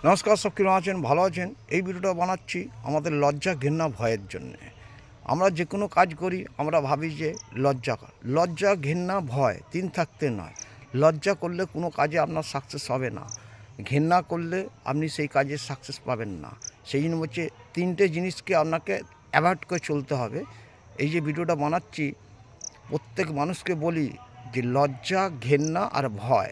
নমস্কার, সব কিরকম আছেন? ভালো আছেন? এই ভিডিওটা বানাচ্ছি আমাদের লজ্জা, ঘেন্না, ভয়ের জন্যে। আমরা যে কোনো কাজ করি আমরা ভাবি যে লজ্জা, ঘেন্না, ভয় ৩ থাকতে নয়। লজ্জা করলে কোনো কাজে আপনার সাকসেস হবে না, ঘেন্না করলে আপনি সেই কাজে সাকসেস পাবেন না। সেই জন্য হচ্ছে ৩টে জিনিসকে আপনাকে অ্যাভয়েড করে চলতে হবে। এই যে ভিডিওটা বানাচ্ছি প্রত্যেক মানুষকে বলি যে লজ্জা, ঘেন্না আর ভয়,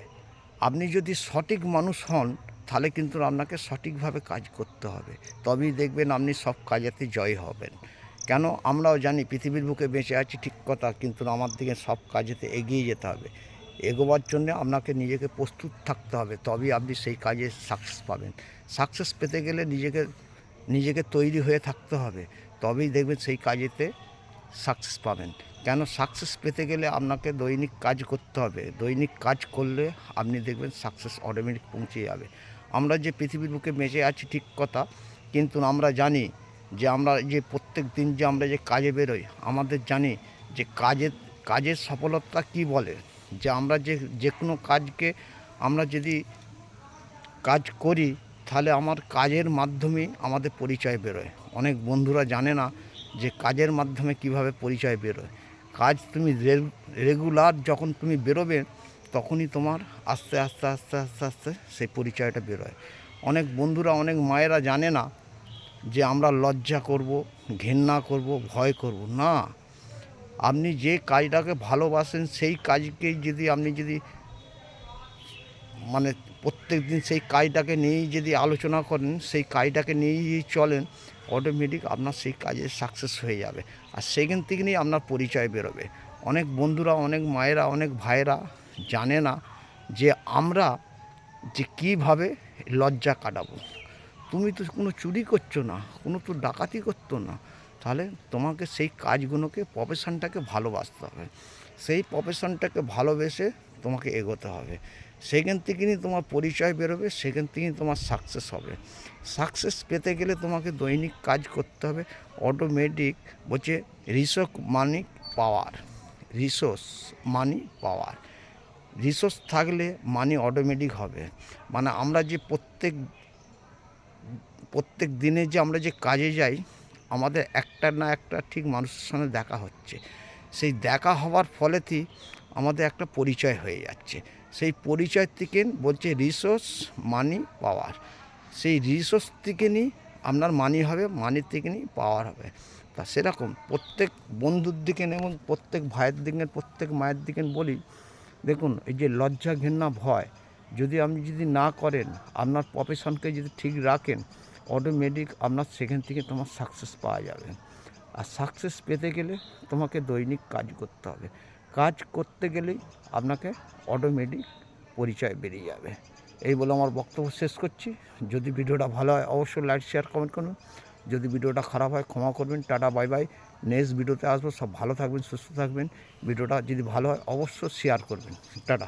আপনি যদি সঠিক মানুষ হন তাহলে কিন্তু আপনাকে সঠিকভাবে কাজ করতে হবে, তবেই দেখবেন আপনি সব কাজেতে জয় হবেন। কেন? আমরাও জানি পৃথিবীর বুকে বেঁচে আছি ঠিক কথা, কিন্তু আমার দিকে সব কাজেতে এগিয়ে যেতে হবে। এগোবার জন্য আপনাকে নিজেকে প্রস্তুত থাকতে হবে, তবেই আপনি সেই কাজে সাকসেস পাবেন। সাকসেস পেতে গেলে নিজেকে তৈরি হয়ে থাকতে হবে, তবেই দেখবেন সেই কাজেতে সাকসেস পাবেন। কেন? সাকসেস পেতে গেলে আপনাকে দৈনিক কাজ করতে হবে, দৈনিক কাজ করলে আপনি দেখবেন সাকসেস অটোমেটিক পৌঁছে যাবে। আমরা যে পৃথিবীর বুকে বেঁচে আছি ঠিক কথা, কিন্তু আমরা জানি যে আমরা যে প্রত্যেক দিন যে আমরা যে কাজে বেরোই, আমাদের জানি যে কাজের সফলতা কি বলে, যে আমরা যে কোনো কাজকে আমরা যদি কাজ করি তাহলে আমার কাজের মাধ্যমেই আমাদের পরিচয় বেরোয়। অনেক বন্ধুরা জানে না যে কাজের মাধ্যমে কিভাবে পরিচয় বেরোয়। কাজ তুমি রেগুলার যখন তুমি বেরোবে তখনই তোমার আস্তে আস্তে আস্তে আস্তে আস্তে সেই পরিচয়টা বেরোয়। অনেক বন্ধুরা, অনেক মায়েরা জানে না যে আমরা লজ্জা করব, ঘেন্না করব, ভয় করব না। আপনি যে কাজটাকে ভালোবাসেন সেই কাজকেই আপনি যদি মানে প্রত্যেক দিন সেই কাজটাকে নিয়েই যদি আলোচনা করেন, সেই কাজটাকে নিয়েই যদি চলেন, অটোমেটিক আপনার সেই কাজে সাকসেস হয়ে যাবে। আর সেখান থেকে নিয়ে আপনার পরিচয় বেরোবে। অনেক বন্ধুরা, অনেক মায়েরা, অনেক ভাইয়েরা জানে না যে আমরা যে কীভাবে লজ্জা কাটাবো। তুমি তো কোনো চুরি করছো না, কোনো তো ডাকাতি করতো না, তাহলে তোমাকে সেই কাজগুলোকে, প্রফেশনটাকে ভালোবাসতে হবে। সেই প্রফেশনটাকে ভালোবেসে তোমাকে এগোতে হবে। সেখান থেকে নিয়ে তোমার পরিচয় বেরোবে, সেখান থেকেই তোমার সাকসেস হবে। সাকসেস পেতে গেলে তোমাকে দৈনিক কাজ করতে হবে। অটোমেটিক বলছে রিসোর্স মানি পাওয়ার, রিসোর্স মানি পাওয়ার। রিসোর্স থাকলে মানি অটোমেটিক হবে। মানে আমরা যে প্রত্যেক দিনে যে আমরা যে কাজে যাই, আমাদের একটা না একটা ঠিক মানুষের সঙ্গে দেখা হচ্ছে। সেই দেখা হওয়ার ফলেতেই আমাদের একটা পরিচয় হয়ে যাচ্ছে। সেই পরিচয় থেকে বলছে রিসোর্স মানি পাওয়ার। সেই রিসোর্স থেকে নিই আপনার মানি হবে, মানির থেকে নিই পাওয়ার হবে। তা সেরকম প্রত্যেক বন্ধুর দিকে এবং প্রত্যেক ভাইয়ের দিকে, প্রত্যেক মায়ের দিকে বলি, দেখুন এই যে লজ্জা, ঘেন্না, ভয় যদি আপনি যদি না করেন, আপনার প্রফেশনকে যদি ঠিক রাখেন, অটোমেটিক আপনার সেখান থেকে তোমার সাকসেস পাওয়া যাবে। আর সাকসেস পেতে গেলে তোমাকে দৈনিক কাজ করতে হবে। কাজ করতে গেলেই আপনাকে অটোমেটিক পরিচয় বেরিয়ে যাবে। এই বলে আমার বক্তব্য শেষ করছি। যদি ভিডিওটা ভালো হয় অবশ্যই লাইক, শেয়ার, কমেন্ট করুন। যদি ভিডিওটা খারাপ হয় ক্ষমা করবেন। Tata, bye bye. নেক্সট ভিডিওতে আসবো। সব ভালো থাকবেন, সুস্থ থাকবেন। ভিডিওটা যদি ভালো হয় অবশ্যই শেয়ার করবেন। টাটা।